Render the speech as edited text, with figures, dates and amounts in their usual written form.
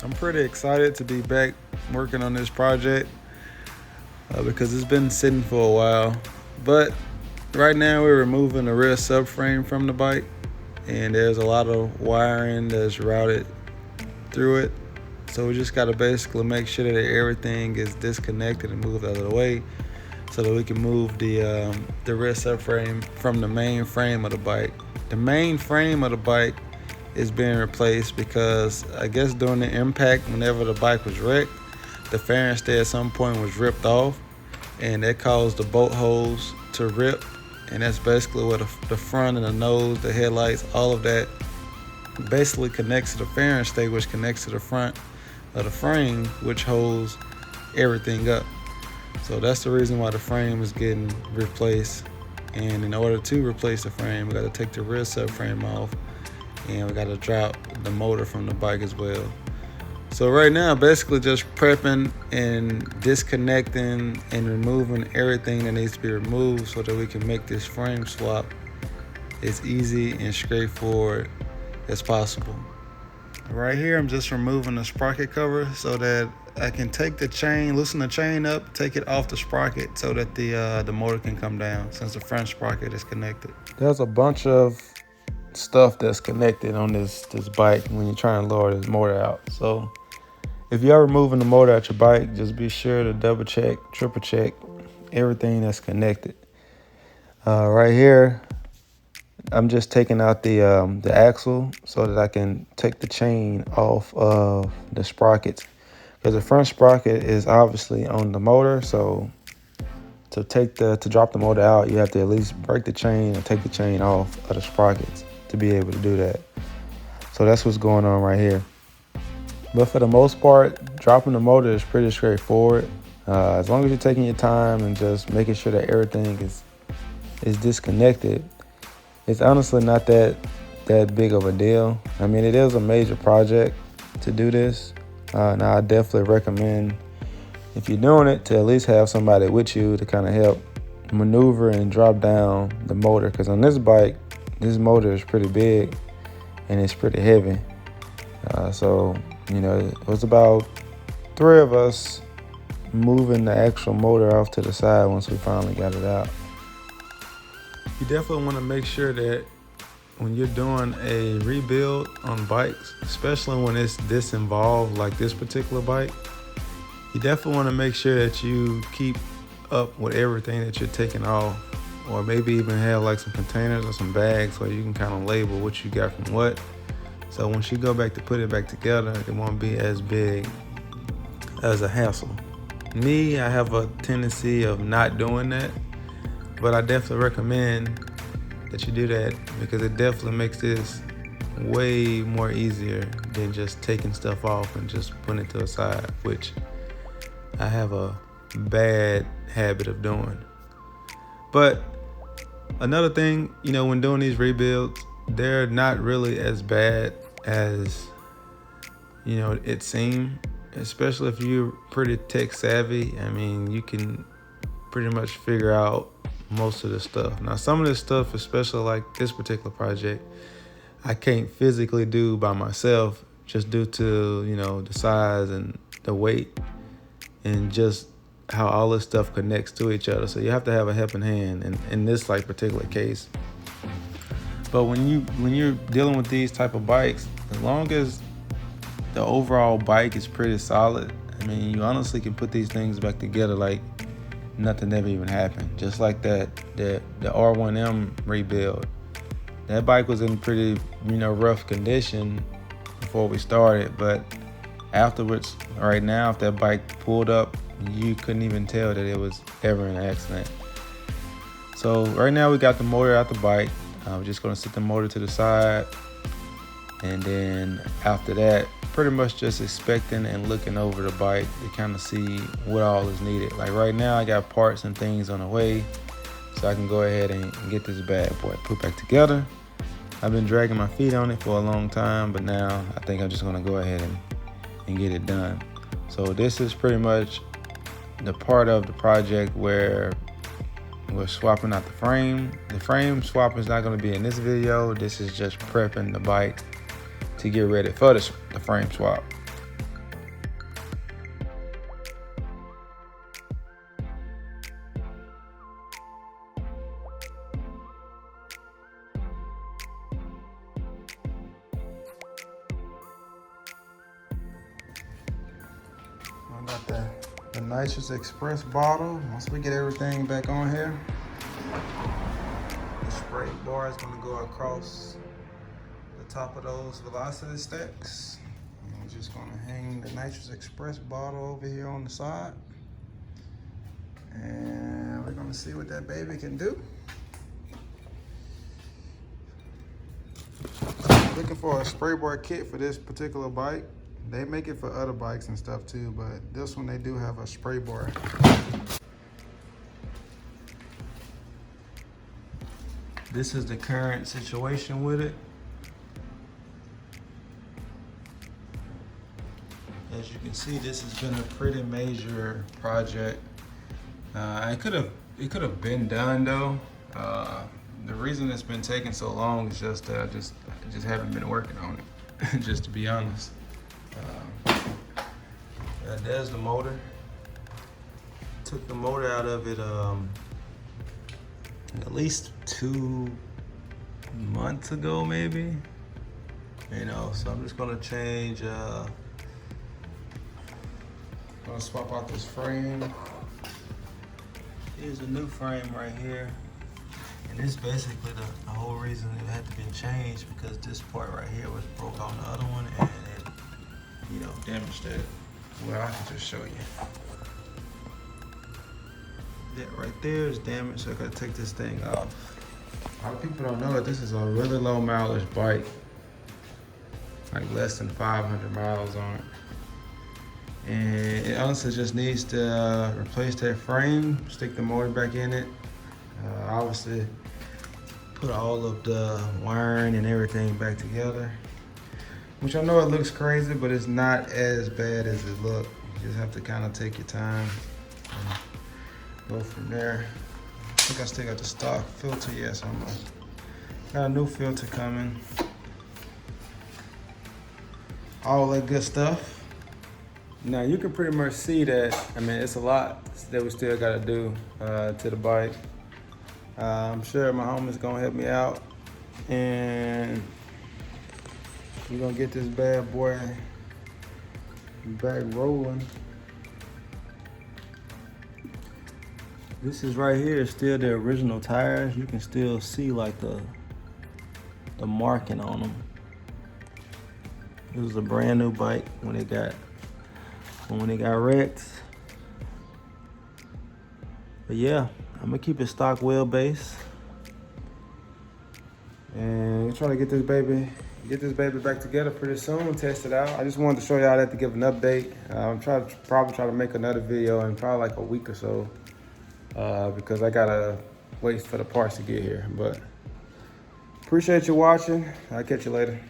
I'm pretty excited to be back working on this project because it's been sitting for a while. But right now we're removing the rear subframe from the bike, and there's a lot of wiring that's routed through it. So we just gotta basically make sure that everything is disconnected and moved out of the way, so that we can move the rear subframe from the main frame of the bike. The main frame of the bike is being replaced because I guess during the impact, whenever the bike was wrecked, the fairing stay at some point was ripped off, and that caused the bolt holes to rip. And that's basically where the front and the nose, the headlights, all of that basically connects to the fairing stay, which connects to the front of the frame, which holds everything up. So that's the reason why the frame is getting replaced. And in order to replace the frame, we got to take the rear subframe off, and we got to drop the motor from the bike as well. So right now, basically just prepping and disconnecting and removing everything that needs to be removed so that we can make this frame swap as easy and straightforward as possible. Right here, I'm just removing the sprocket cover so that I can take the chain, loosen the chain up, take it off the sprocket so that the motor can come down, since the front sprocket is connected. There's a bunch of stuff that's connected on this bike when you're trying to lower this motor out. So if you're removing the motor out your bike, just be sure to double check, triple check everything that's connected. Right here, I'm just taking out the axle so that I can take the chain off of the sprockets, because the front sprocket is obviously on the motor. So to drop the motor out, you have to at least break the chain and take the chain off of the sprockets to be able to do that. So that's what's going on right here. But for the most part, dropping the motor is pretty straightforward. As long as you're taking your time and just making sure that everything is disconnected, it's honestly not that big of a deal. I mean, it is a major project to do this. Now, I definitely recommend, if you're doing it, to at least have somebody with you to kind of help maneuver and drop down the motor. Because on this bike, this motor is pretty big and it's pretty heavy. So, it was about 3 of us moving the actual motor off to the side once we finally got it out. You definitely want to make sure that when you're doing a rebuild on bikes, especially when it's this involved, like this particular bike, you definitely want to make sure that you keep up with everything that you're taking off, or maybe even have like some containers or some bags where you can kind of label what you got from what. So once you go back to put it back together, it won't be as big as a hassle. Me, I have a tendency of not doing that, but I definitely recommend that you do that, because it definitely makes this way more easier than just taking stuff off and just putting it to the side, which I have a bad habit of doing. But another thing, when doing these rebuilds, they're not really as bad as it seems, especially if you're pretty tech savvy. I mean, you can pretty much figure out most of the stuff. Now, some of this stuff, especially like this particular project, I can't physically do by myself, just due to the size and the weight and just how all this stuff connects to each other. So you have to have a helping hand in this like particular case. But when you're dealing with these type of bikes, as long as the overall bike is pretty solid, I mean, you honestly can put these things back together like nothing ever even happened. Just like the R1M rebuild. That bike was in pretty rough condition before we started, but afterwards, right now, if that bike pulled up, you couldn't even tell that it was ever in an accident. So right now we got the motor out the bike. We're just gonna set the motor to the side, and then after that, pretty much just inspecting and looking over the bike to kind of see what all is needed. Like right now, I got parts and things on the way, so I can go ahead and get this bad boy put back together. I've been dragging my feet on it for a long time, but now I think I'm just gonna go ahead and get it done. So this is pretty much the part of the project where we're swapping out the frame. The frame swap is not going to be in this video. This is just prepping the bike to get ready for the frame swap. nitrous express bottle. Once we get everything back on here, the spray bar is gonna go across the top of those velocity stacks. And we're just gonna hang the nitrous express bottle over here on the side. And we're gonna see what that baby can do. Looking for a spray bar kit for this particular bike. They make it for other bikes and stuff too, but this one they do have a spray bar. This is the current situation with it. As you can see, this has been a pretty major project. It could have been done though. The reason it's been taking so long is just I just haven't been working on it, just to be honest. There's the motor. Took the motor out of it at least 2 months ago, maybe. You know, so I'm just gonna change. Gonna swap out this frame. Here's a new frame right here. And this is basically the whole reason it had to be changed, because this part right here was broke on the other one and it, you know, damaged it. Well, I can just show you. That right there is damaged, so I gotta take this thing off. A lot of people don't know that this is a really low mileage bike. Like less than 500 miles on it. And it honestly just needs to replace that frame, stick the motor back in it. Obviously, put all of the wiring and everything back together. Which I know it looks crazy, but it's not as bad as it looks. You just have to kind of take your time and go from there. I think I still got the stock filter, yes, got a new filter coming. All that good stuff. Now you can pretty much see that, I mean, it's a lot that we still gotta do to the bike. I'm sure my homie's gonna help me out, and we're gonna get this bad boy back rolling. This is right here is still the original tires. You can still see like the marking on them. It was a brand new bike when it got wrecked. But yeah, I'm gonna keep it stock wheelbase and try to get this baby back together pretty soon, test it out. I just wanted to show y'all that to give an update. I'm probably try to make another video in probably like a week or so because I gotta wait for the parts to get here. But appreciate you watching. I'll catch you later.